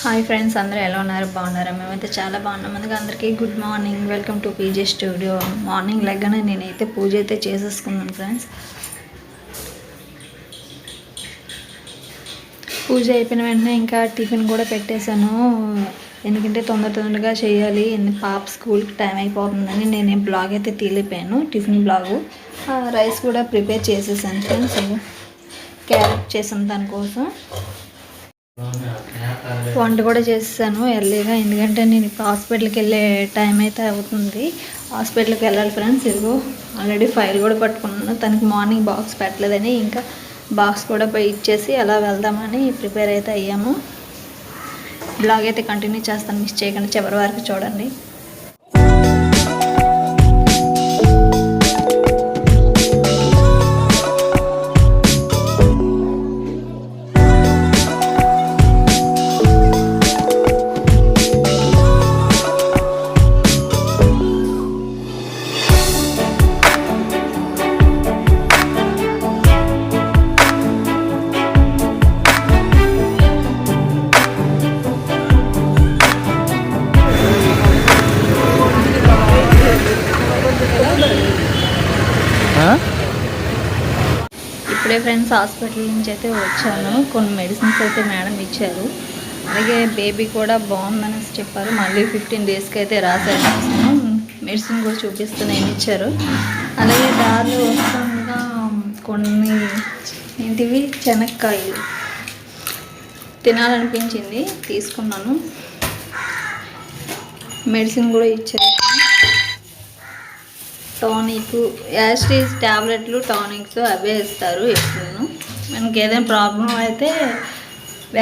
Hi friends, అందరూ ఎలా ఉన్నారు? బాగున్నారా? మేమైతే చాలా బాగున్నాం. అందుకే అందరికీ good morning. Welcome to PJ studio. Morning లెగ్గానే నేనైతే పూజ అయితే చేసేసుకున్నాను ఫ్రెండ్స్. పూజ అయిపోయిన వెంటనే ఇంకా టిఫిన్ కూడా పెట్టేశాను. ఎందుకంటే తొందరగా చేయాలి. పాప స్కూల్కి టైం అయిపోతుందని నేను బ్లాగ్ అయితే తీలిపోయాను, టిఫిన్ బ్లాగు. రైస్ కూడా ప్రిపేర్ చేసేసాను ఫ్రెండ్స్. క్యారెట్ చేసాను దానికోసం. వంట కూడా చేసేసాను ఎర్లీగా, ఎందుకంటే నేను ఇప్పుడు హాస్పిటల్కి వెళ్ళే టైం అయితే అవుతుంది. హాస్పిటల్కి వెళ్ళాలి ఫ్రెండ్స్. ఇదిగో ఆల్రెడీ ఫైల్ కూడా పట్టుకున్నాను. తనకి మార్నింగ్ బాక్స్ పెట్టలేదని ఇంకా బాక్స్ కూడా పోయి ఇచ్చేసి అలా వెళ్దామని ప్రిపేర్ అయితే అయ్యాము. బ్లాగ్ అయితే కంటిన్యూ చేస్తాను, మిస్ చేయకుండా చివరి వరకు చూడండి. ఇప్పుడే ఫ్రెండ్స్ హాస్పిటల్ నుంచి అయితే వచ్చాను. కొన్ని మెడిసిన్స్ అయితే మేడం ఇచ్చారు. అలాగే బేబీ కూడా బాగుందని చెప్పారు. మళ్ళీ 15 డేస్కి అయితే రాశారు. మెడిసిన్ కూడా చూపిస్తూనే ఏమి ఇచ్చారు. అలాగే దారిలో వస్తుండగా కొన్ని ఏంటివి శనక్కాయలు తినాలనిపించింది, తీసుకున్నాను. మెడిసిన్ కూడా ఇచ్చారు. టానిక్, యాస్టీస్ ట్యాబ్లెట్లు, టానిక్స్ అవే ఇస్తారు ఎప్పుడు. మనకి ఏదైనా ప్రాబ్లం అయితే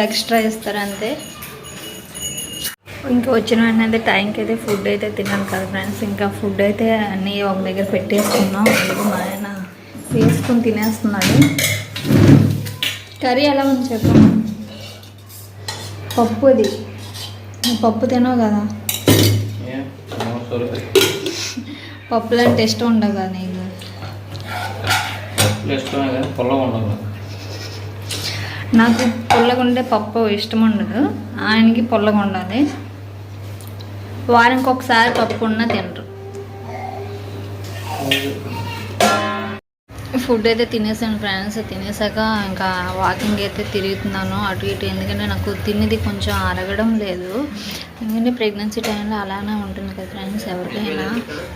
ఎక్స్ట్రా ఇస్తారు అంతే. ఇంకా వచ్చిన వెంటనే టైంకి అయితే ఫుడ్ అయితే తిన్నాను కదా ఫ్రెండ్స్. ఇంకా ఫుడ్ అయితే అన్నీ ఒక దగ్గర పెట్టేసుకున్నాం. అందుకు మా ఆయన వేసుకొని తినేస్తున్నాడు. కర్రీ ఎలా ఉంది చెప్పు. పప్పుది, పప్పు తినవు కదా. పప్పులు అంటే ఇష్టం ఉండదు కదా నీకు. నాకు పుల్లగా ఉండే పప్పు ఇష్టం ఉండదు, ఆయనకి పుల్లగా ఉండాలి. వారానికి ఒకసారి పప్పు ఉన్న తినరు. ఫుడ్ అయితే తినేసాను ఫ్రెండ్స్. తినేసాక ఇంకా వాకింగ్ అయితే తిరుగుతున్నాను అటు ఇటు. ఎందుకంటే నాకు తినేది కొంచెం అరగడం లేదు. ఎందుకంటే ప్రెగ్నెన్సీ టైంలో అలానే ఉంటుంది కదా ఫ్రెండ్స్ ఎవరికైనా.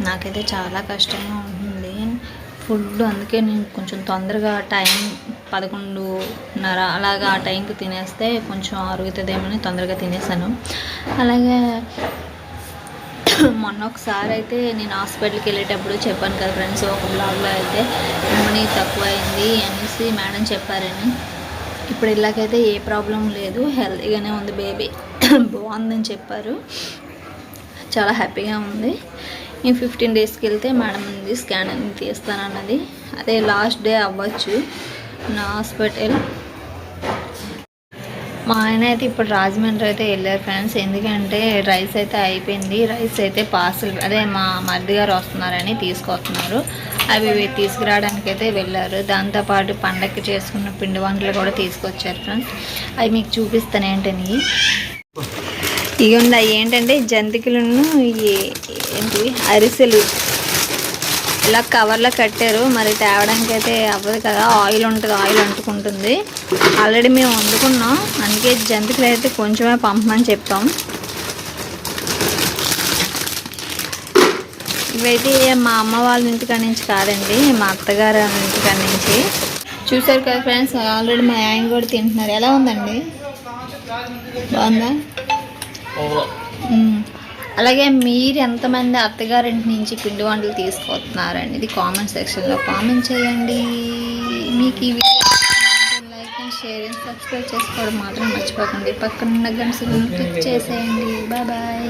నాకైతే చాలా కష్టంగా ఉంటుంది ఫుడ్. అందుకే నేను కొంచెం తొందరగా టైం 11:30 అలాగా ఆ టైంకి తినేస్తే కొంచెం అరుగుతుందేమని తొందరగా తినేసాను. అలాగే మొన్న ఒకసారి అయితే నేను హాస్పిటల్కి వెళ్ళేటప్పుడు చెప్పాను కదా ఫ్రెండ్స్, ఒక బ్లాగ్లో అయితే మనీ తక్కువ అయింది అనేసి మేడం చెప్పారని. ఇప్పుడు ఇలాగైతే ఏ ప్రాబ్లం లేదు, హెల్తీగానే ఉంది బేబీ. బాగుందని చెప్పారు, చాలా హ్యాపీగా ఉంది. నేను 15 డేస్కి వెళ్తే మేడం ఉంది స్కాన్ అని తీస్తానన్నది. అదే లాస్ట్ డే అవ్వచ్చు నా హాస్పిటల్. మా ఆయన అయితే ఇప్పుడు రాజమండ్రి అయితే వెళ్ళారు ఫ్రెండ్స్. ఎందుకంటే రైస్ అయితే అయిపోయింది. రైస్ అయితే పార్సల్, అదే మా మరిది గారు వస్తున్నారని తీసుకొస్తున్నారు. అవి తీసుకురావడానికి అయితే వెళ్ళారు. దాంతోపాటు పండగకి చేసుకున్న పిండి వంటలు కూడా తీసుకొచ్చారు ఫ్రెండ్స్. అవి మీకు చూపిస్తాను ఏంటని. ఇగోండి అవి ఏంటంటే జంతికలను, ఏంటి అరిసెలు ఇలా కవర్లో కట్టారు. మరి తేవడానికి అయితే అవ్వదు కదా, ఆయిల్ ఉంటుంది, ఆయిల్ అంటుకుంటుంది. ఆల్రెడీ మేము వండుకున్నాం, అందుకే జంతికలు అయితే కొంచెమే పంపమని చెప్తాం. ఇవైతే మా అమ్మ వాళ్ళ ఇంటికాడ నుంచి కాదండి, మా అత్తగారు ఇంటికాడ నుంచి. చూసారు కదా ఫ్రెండ్స్, ఆల్రెడీ మా ఆయన కూడా తింటున్నారు. ఎలా ఉందండి, బాగుందా? అలాగే మీరు ఎంతమంది అత్తగారింటి నుంచి పిండి వంటలు తీసుకొస్తున్నారనేది కామెంట్ సెక్షన్లో కామెంట్ చేయండి. మీకు ఈ video like and share and subscribe చేసుకోవడం మాత్రం మర్చిపోకండి. పక్కన గంట క్లిక్ చేసేయండి. Bye bye.